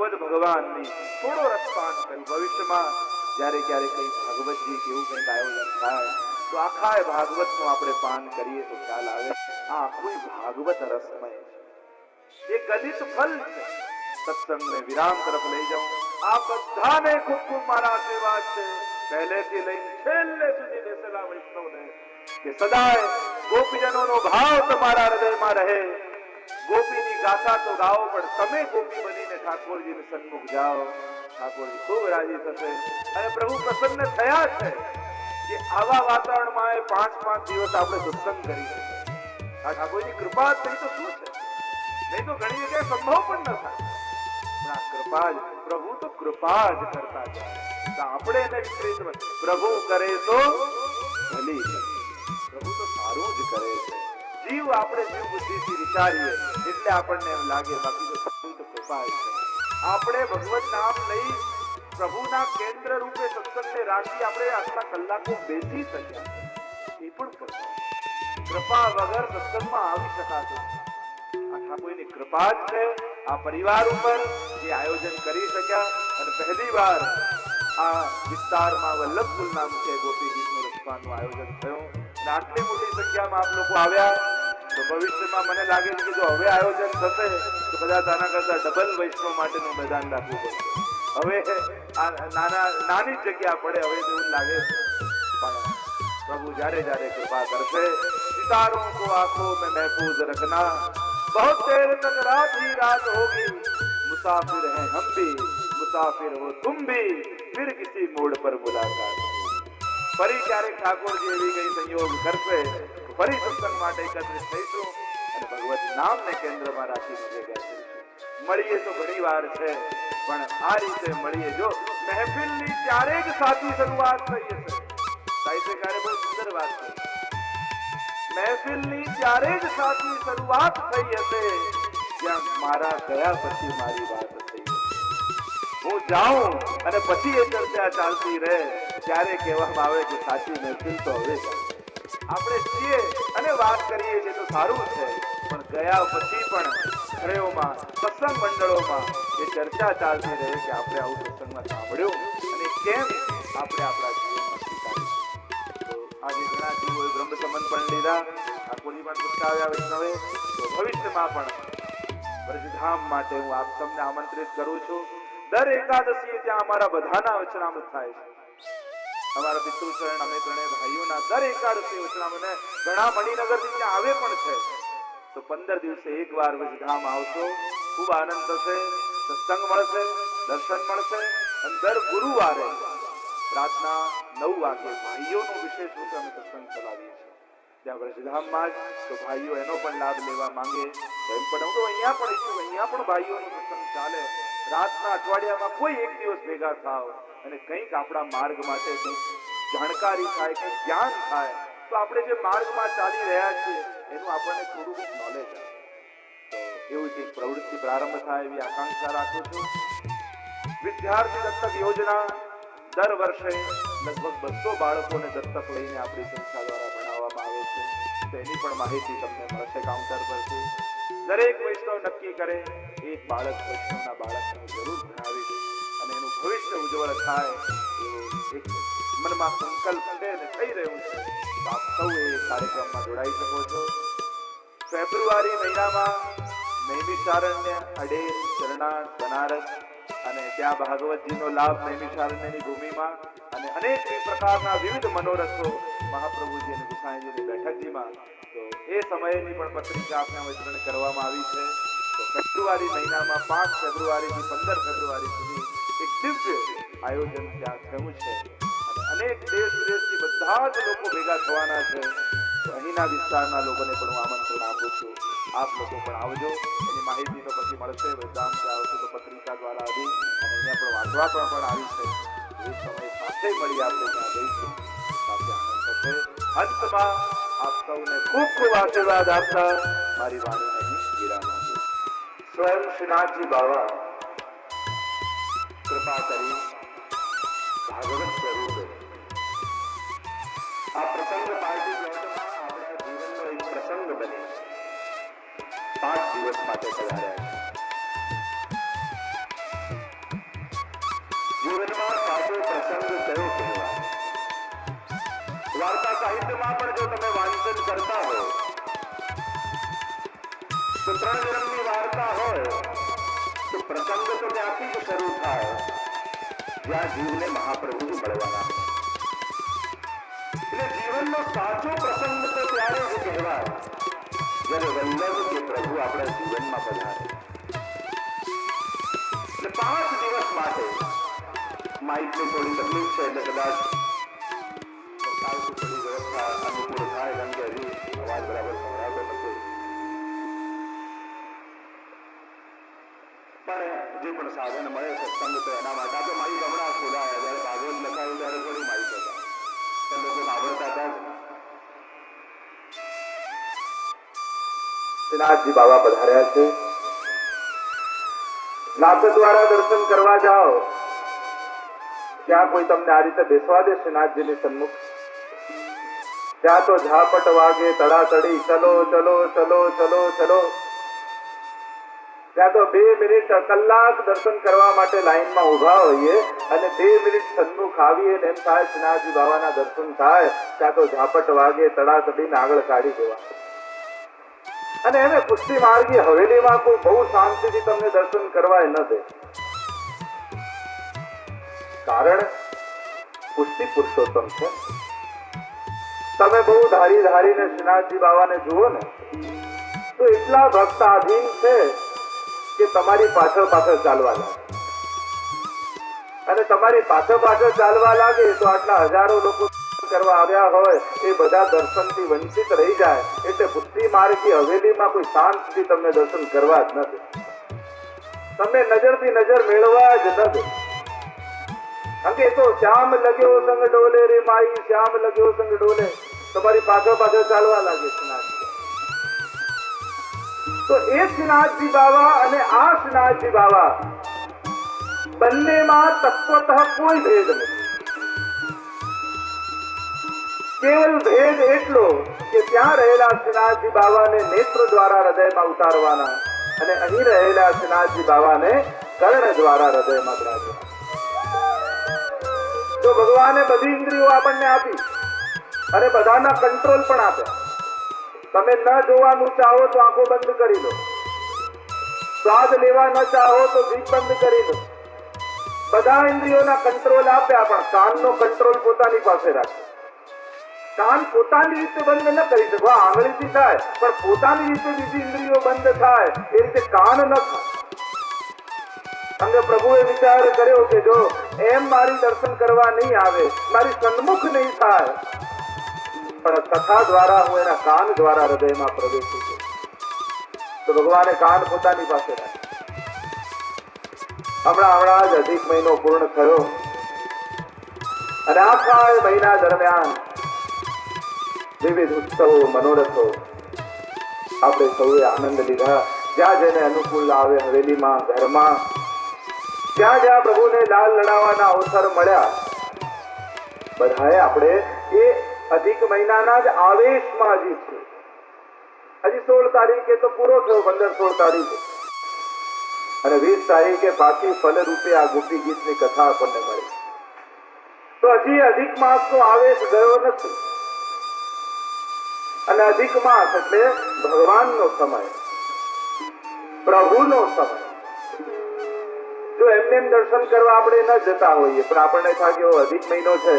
ભાગવત ભગવાનની થોડો રસપાન કર્યું. ભવિષ્યમાં જ્યારે ક્યારે કંઈ ભાગવતજી કેવું કંઈક આયોજન થાય તો આખા ભાગવતનું આપણે પાન કરીએ તો ખ્યાલ આવે આ આખું ભાગવત રસમય છે. એ ગલિત ફલ છે. સત્સંગને વિરામ તરફ લઈ જાઉં. આ બધાને ખૂબ ખૂબ મારા આશીર્વાદ છે, પહેલેથી લઈને છેલ્લે સુધી બેસેલા વૈષ્ણવને, કે સદાય ગોપીજનોનો ભાવ તમારા હૃદયમાં રહે. ગોપીની ગાથા તો ગાઓ, પણ તમે ગોપી બનીને ઠાકોરજીને સન્મુખ જાઓ. ઠાકોરજી ખૂબ રાજી થશે અને પ્રભુ પ્રસન્ન થયા છે કે આવા વાતાવરણમાં 5-5 દિવસ આપણે સત્સંગ કરી શકીએ. આ ઠાકોરજી કૃપા થઈ તો શું છે? નહીં તો ઘણી જગ્યાએ સંભવ પણ ન થાય. પણ આ કૃપા જ, પ્રભુ તો કૃપા જ કરતા જાય. તો આપણે એને વિપરીત, પ્રભુ કરે તો ભલી કરે. પ્રભુ તો સારું જ કરે છે. જીવ આપણે જીવ બુદ્ધિથી વિચારીએ એટલે આપણને એમ લાગે, બાકી તો પ્રભુ તો કૃપા જ છે. આપણે ભગવત નામ લઈ પ્રભુના કેન્દ્ર રૂપે સત્સંગને રાખી આપણે આટલા કલાકો બેસી શક્યા, એ પણ કૃપા વગર સત્સંગમાં આવી શકાતું. આ ઠાકોરની કૃપા જ છે આ પરિવાર ઉપર, જે આયોજન કરી શક્યા. અને પહેલી વાર આ વિસ્તારમાં વલ્લભપુર નામ છે ગોપી ગીતનું રસપાનનું આયોજન થયું અને આટલી મોટી સંખ્યામાં આપ લોકો આવ્યા. તો ભવિષ્યમાં મને લાગે છે કે જો હવે આયોજન થશે તો કદાચ આના કરતા ડબલ વૈષ્ણવ માટેનું મેદાન રાખવું પડશે. હવે આ નાની જગ્યા પડે હવે એવું લાગે છે. પણ પ્રભુ જ્યારે જ્યારે કૃપા કરશે, સિતારોं को आंखों में महफूज रखना, बहुत देर तक रात ही रात होगी, मुसाफिर हैं हम भी, मुसाफिर हो तुम भी, फिर किसी मोड़ पर मुलाकात. ફરી ક્યારેક ઠાકોરજી એવી કઈ સંયોગ કરશે તો ફરી સત્સંગ માટે એકત્રિત થઈશું અને ભગવત નામને કેન્દ્રમાં રાખીને ભેગા થઈશું. મળીએ તો ઘણી વાર છે, પણ આ રીતે મળીએ. જો મહેફિલની ત્યારે જ સાચી શરૂઆત થઈ હશે. સાહિત્યકારે બહુ સુંદર વાત કરી. મહેફિલની ત્યારે જ સાચી શરૂઆત થઈ હશે જ્યાં મારા ગયા પછી મારી વાત થઈ હશે. હું જાઉં અને પછી એ ચર્ચા ચાલતી રહે ત્યારે કહેવામાં આવે કે સાચી મહેફિલ તો હવે આપણે છીએ અને વાત કરીએ છીએ તો સારું છે, પણ ગયા પછી પણ ઘરેઓમાં સત્સંગ મંડળોમાં એ ચર્ચા ચાલતી રહે કે આપણે આવું સત્સંગમાં સાંભળ્યું અને કેમ આપણે આપણા જીવનમાં સ્વીકાર્યું. તો આજે ઘણા જીવોએ બ્રહ્મ સંબંધ પણ લીધા, ઠાકોરજી પણ પુષ્ટાવ્યા વૈષ્ણવે. તો ભવિષ્યમાં પણ વ્રજધામ માટે હું આપ તમને આમંત્રિત કરું છું. દર એકાદશીએ ત્યાં અમારા બધાના વચનામૃત થાય છે. અમારા પિતૃચરણ અમે ત્રણેય ભાઈઓના દર એકાદશી વચનામૃત, ઘણા મણિનગરથી ત્યાં આવે પણ છે. તો 15 દિવસે એકવાર વ્રજધામ આવશો, ખૂબ આનંદ થશે, સત્સંગ મળશે, દર્શન મળશે. અને દર ગુરુવારે રાતના 9 વાગે ભાઈઓનો વિશેષ રૂપે અમે સત્સંગ ચલાવીએ છીએ ત્યાં વ્રજધામમાં જ. તો ભાઈઓ એનો પણ લાભ લેવા માંગે તો એમ પણ હું તો અહીંયા પણ ઈચ્છું, અહીંયા પણ ભાઈઓનો સત્સંગ ચાલે. રાતના અઠવાડિયામાં કોઈ એક દિવસ ભેગા થાવ અને કંઈક આપણા માર્ગ માટે કંઈક જાણકારી થાય, કંઈક જ્ઞાન થાય, તો આપણે જે માર્ગમાં ચાલી રહ્યા છીએ એનું આપણને થોડું કંઈક નોલેજ આવે. તો એવું કંઈક પ્રવૃત્તિ પ્રારંભ થાય એવી આકાંક્ષા રાખું છું. વિદ્યાર્થી દત્તક યોજના દર વર્ષે લગભગ 200 બાળકોને દત્તક લઈને આપણી સંસ્થા દ્વારા ભણાવવામાં આવે છે. તો એની પણ માહિતી તમને મળશે કાઉન્ટર પરથી. દરેક વૈષ્ણવ નક્કી કરે એક બાળક વૈષ્ણવના બાળકને જરૂર ભણાવીશ અને એનું ભવિષ્ય ઉજ્જવળ થાય એવો એક મનમાં સંકલ્પ છે અને થઈ રહ્યું છે. તો આપ સૌ એ કાર્યક્રમમાં જોડાઈ શકો છો. ફેબ્રુઆરી મહિનામાં નૈમિષારણ્ય, અડેર, ચરણાણ, બનારસ અને ત્યાં ભાગવતજીનો લાભ નૈમિષારણ્યની ભૂમિમાં અને અનેક પ્રકારના વિવિધ મનોરથો મહાપ્રભુજી અને ગુસાઈજીની બેઠકજીમાં. તો એ સમયની પણ પત્રિકા આપને વિતરણ કરવામાં આવી છે. તો ફેબ્રુઆરી મહિનામાં 5 ફેબ્રુઆરીથી 15 ફેબ્રુઆરી સુધી એક દિવ્ય આયોજન ત્યાં થયું છે અને અનેક દેશ વિદેશથી બધા જ લોકો ભેગા થવાના છે. તો અહીંના વિસ્તારના લોકોને પણ હું આમંત્રણ આપું છું, આપ લોકો પણ આવજો. એની માહિતી તો પછી મળશે, વૃદ્ધામ જાઓ છો તો પત્રિકા દ્વારા આવી અને અહીંયા પણ વાંચવા પણ આવી છે. એ સમય સાથે મળી આપણે ત્યાં જઈશું, સાથે આનંદ થશે. અંતમાં આપ સૌને ખૂબ ખૂબ આશીર્વાદ આપતા મારી વાણી અહીં વિરામ આપું. સ્વયં શ્રીનાથજી બાવા કૃપા કરી ભાગવત સ્વરૂપે આ પ્રસંગ પાર્ટી પ્લોટમાં આપણા જીવનનો એક પ્રસંગ બને 5 દિવસ માટે પધાર્યા છે. સાહિત્યમાં પણ જો તમે વાંચન કરતા હો તો 3 જન્મની વાર્તા હોય તો પ્રસંગ તો ત્યાંથી જ શરૂ થાય જ્યાં જીવને મહાપ્રભુજી મળવાના. એટલે જીવનનો સાચો પ્રસંગ તો ત્યારે જ કહેવાય જ્યારે વલ્લભ કે પ્રભુ આપણા જીવનમાં પધારે. એટલે 5 દિવસ માટે માઇકની થોડી તકલીફ છે એટલે કદાચ થોડી વ્યવસ્થા અનુકૂળ થાય કારણ કે હજી અવાજ બરાબર સંભળાતો નથી. પણ જે પણ સાધન મળે સત્સંગ તો એના માટે આપણે માઇક હમણાં ખોલાયા જયારે ભાગવત લખાયું ત્યારે થોડી માઇક હતા તો લોકો આવડતા હતા. શ્રીનાથજી બાબા પધાર્યા છે. નાથ દ્વારા દર્શન કરવા જાઓ ત્યાં કોઈ તમને આ રીતે બેસવા દે શ્રીનાથજીની સન્મુખ? ત્યાં તો ઝાપટ વાગે તડાતડી ચલો ચલો ચલો ચલો ચલો. ત્યાં તો 2 મિનિટ કલાક દર્શન કરવા માટે લાઈનમાં ઉભા હોઈએ અને 2 મિનિટ સન્મુખ આવીએ એમ થાય શ્રીનાથજી બાબાના દર્શન થાય ત્યાં તો ઝાપટ વાગે તડાતડીને આગળ કાઢી દેવા. અને એને પુષ્ટિ માર્ગી હવેલીમાં કોઈ બહુ શાંતિથી તમને દર્શન કરવા ન દે. કારણ પુષ્ટિ પુરુષોત્તમ છે. તમે બહુ ધારી ધારીને શ્રીનાથજી બાબાને જુઓ ને તો એટલા ભક્તાધીન છે કે તમારી પાછળ પાછળ ચાલવા લાગે. અને તમારી પાછળ પાછળ ચાલવા લાગે તો આટલા હજારો લોકો કરવા આવ્યા હોય એ બધા દર્શનથી વંચિત રહી જાય. એટલે પુષ્ટિ માર્ગી હવેલીમાં કોઈ શાંતિથી તમને દર્શન કરવા જ નથી. તમે નજરથી નજર મેળવા જ નથી. કારણ કે તો શ્યામ લગ્યો સંગ ડોલે રે માઈ, શ્યામ લગ્યો સંગ ડોલે. તમારી પાછળ પાછળ ચાલવા લાગે શ્રીનાથજી. તો એ શ્રીનાથજી બાબા અને આ શ્રીનાથજી બાબા બંનેમાં તત્વતઃ કોઈ ભેદ નથી. કેવલ ભેદ એટલો કે ત્યાં રહેલા શ્રીનાથજી બાબાને નેત્ર દ્વારા હૃદયમાં ઉતારવાના અને અહીં રહેલા શ્રીનાથજી બાબાને કર્ણ દ્વારા હૃદયમાં બિરાજવાના. તો ભગવાને બધી ઇન્દ્રિયો આપણને આપી અને બધાના કંટ્રોલ પણ આપ્યા. તમે ન જોવાનું ચાહો તો આંખો બંધ કરી લો, સ્વાદ લેવા ન ચાહો તો જીભ બંધ કરી લો. બધા ઇન્દ્રિયોના કંટ્રોલ આપ્યા પણ કાનનો કંટ્રોલ પોતાની પાસે રાખો. કાન પોતાની રીતે બંધ ન કરી શકો, આંગળીથી થાય પણ પોતાની રીતે બીજી ઇન્દ્રિયો બંધ થાય એ રીતે કાન ન થાય. અંગે પ્રભુએ વિચાર કર્યો કે જો એમ મારી દર્શન કરવા નહીં આવે, મારી સન્મુખ નહીં થાય, પણ કથા દ્વારા હું એના કાન દ્વારા હૃદયમાં પ્રવેશું છું. તો ભગવાને કાન પોતાની પાસે રાખ્યા. હમણાં જ અધિક મહિનો પૂર્ણ થયો અને આખા મહિના દરમિયાન વિવિધ ઉત્સવો મનોરથો આપણે સૌએ આનંદ લીધા. જ્યાં જેને અનુકૂળ આવે હવેલીમાં ઘરમાં જ્યાં જ્યાં પ્રભુને લાલ લડાવવાના અવસર મળ્યા બધાએ આપણે એ અધિક મહિનાના જ આવેશમાં હજી છે. હજી 16 તારીખે તો પૂરો થયો, 15-16 તારીખે અને 20 તારીખે પાછી ફલ રૂપે આ ગોપી ગીતની કથા આપણને મળી. તો હજી અધિક માસનો આવેશ ગયો નથી. અને અધિક માસ એટલે ભગવાનનો સમય, પ્રભુનો સમય. જો એમને દર્શન કરવા આપણે ન જતા હોઈએ પણ આપણને થાય કે અધિક મહિનો છે,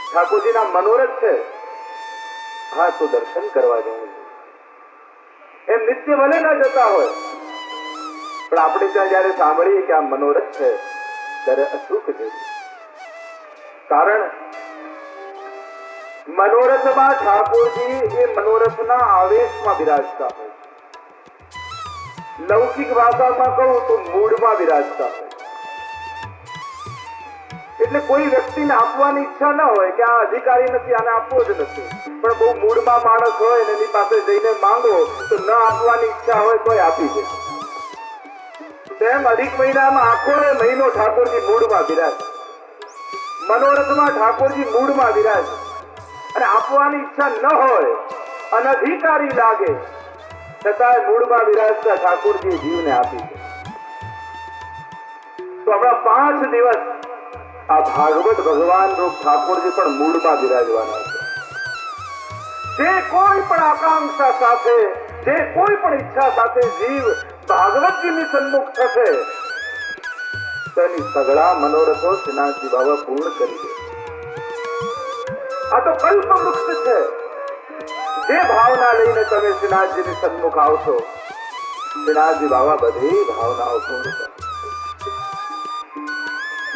ઠાકોરજીના મનોરથ છે, હા તો દર્શન કરવા જવું એમ નિત્ય ભલે ન જતા હોય પણ આપણે ત્યાં જયારે સાંભળીએ કે આ મનોરથ છે ત્યારે અચૂક જઈએ. કારણ મનોરથમાં ઠાકોરજી એ મનોરથના આવેશમાં બિરાજતા હોય. લૌકિક ભાષામાં કહું તો મૂળમાં બિરાજતા હોય. એટલે કોઈ વ્યક્તિને આપવાની ઈચ્છા ન હોય કે આ અધિકારી નથી, આને આપવો જ નથી, પણ બહુ મૂળમાં માણસ હોય ને એની પાસે જઈને માંગો તો ન આપવાની ઈચ્છા હોય તોય આપી દે. તેમ અધિક મહિનામાં આખો મહિનો ઠાકોરજી મૂળમાં બિરાજ, મનોરથમાં ઠાકોરજી મૂળમાં બિરાજ અને આપવાની ઈચ્છા ન હોય, અનધિકારી લાગે છતાં મૂળમાં બિરાજતા ઠાકોરજી જીવને આપી છે. તો આપણા 5 દિવસ આ ભાગવત ભગવાન રૂપ ઠાકોરજી પણ મૂળમાં બિરાજવાના છે. જે કોઈ પણ આકાંક્ષા સાથે, જે કોઈ પણ ઈચ્છા સાથે જીવ ભાગવતજીની સન્મુખ થશે તેની સગળા મનોરથો શ્રીનાથજી બાબા પૂર્ણ કરી દે. આ તો કલ્પ વૃક્ષ છે. જે ભાવના લઈને તમે શ્રીનાથજીની સન્મુખ આવશો શ્રીનાથજી બાબા બધી ભાવનાઓ પૂર્ણ કરે.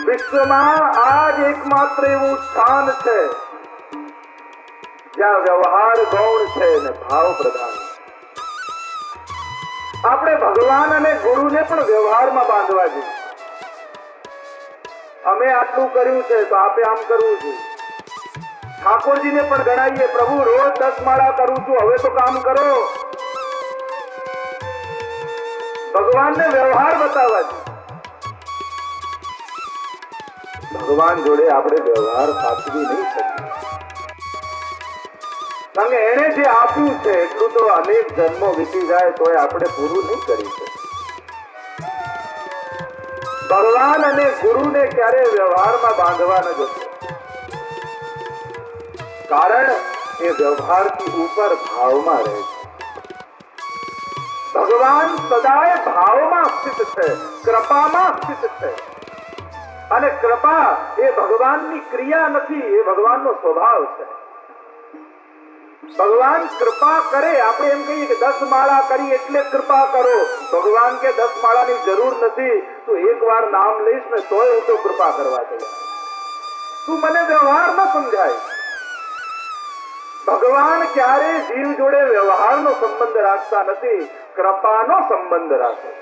વિશ્વમાં આ જ એકમાત્ર એવું સ્થાન છે જ્યાં વ્યવહાર ગૌણ છે અને ભાવ પ્રધાન. આપણે ભગવાન અને ગુરુને પણ વ્યવહારમાં બાંધવા જોઈએ. અમે આટલું કર્યું છે તો આપે આમ કરવું જોઈએ. ઠાકોરજીને પણ ગણાવીએ, પ્રભુ રોજ 10 માળા કરું છું, હવે તો કામ કરો. ભગવાનને વ્યવહાર બતાવવા જોઈએ. ભગવાન જોડે આપણે વ્યવહાર સાચવી નહીં શકીએ. કારણ કે એને જે આપ્યું છે એટલું તો અનેક જન્મો વીતી જાય તોય આપણે પૂરું નહીં કરી શકીએ. ભગવાન અને ગુરુને ક્યારે વ્યવહારમાં બાંધવા ન જશે. કારણ એ વ્યવહારથી ઉપર ભાવમાં રહે છે. ભગવાન સદાય ભાવમાં સ્થિત છે, કૃપામાં સ્થિત છે. અને કૃપા એ ભગવાનની ક્રિયા નથી, એ ભગવાનનો સ્વભાવ છે. ભગવાન કૃપા કરે. આપણે એમ કહીએ કે 10 માળા કરી એટલે કૃપા કરો. ભગવાન કે 10 માળાની જરૂર નથી, તું એકવાર નામ લઈશ ને તોય હું તો કૃપા કરવા તૈયાર. તું મને વ્યવહાર ન સમજાય. ભગવાન ક્યારે જીવ જોડે વ્યવહારનો સંબંધ રાખતા નથી, કૃપાનો સંબંધ રાખે.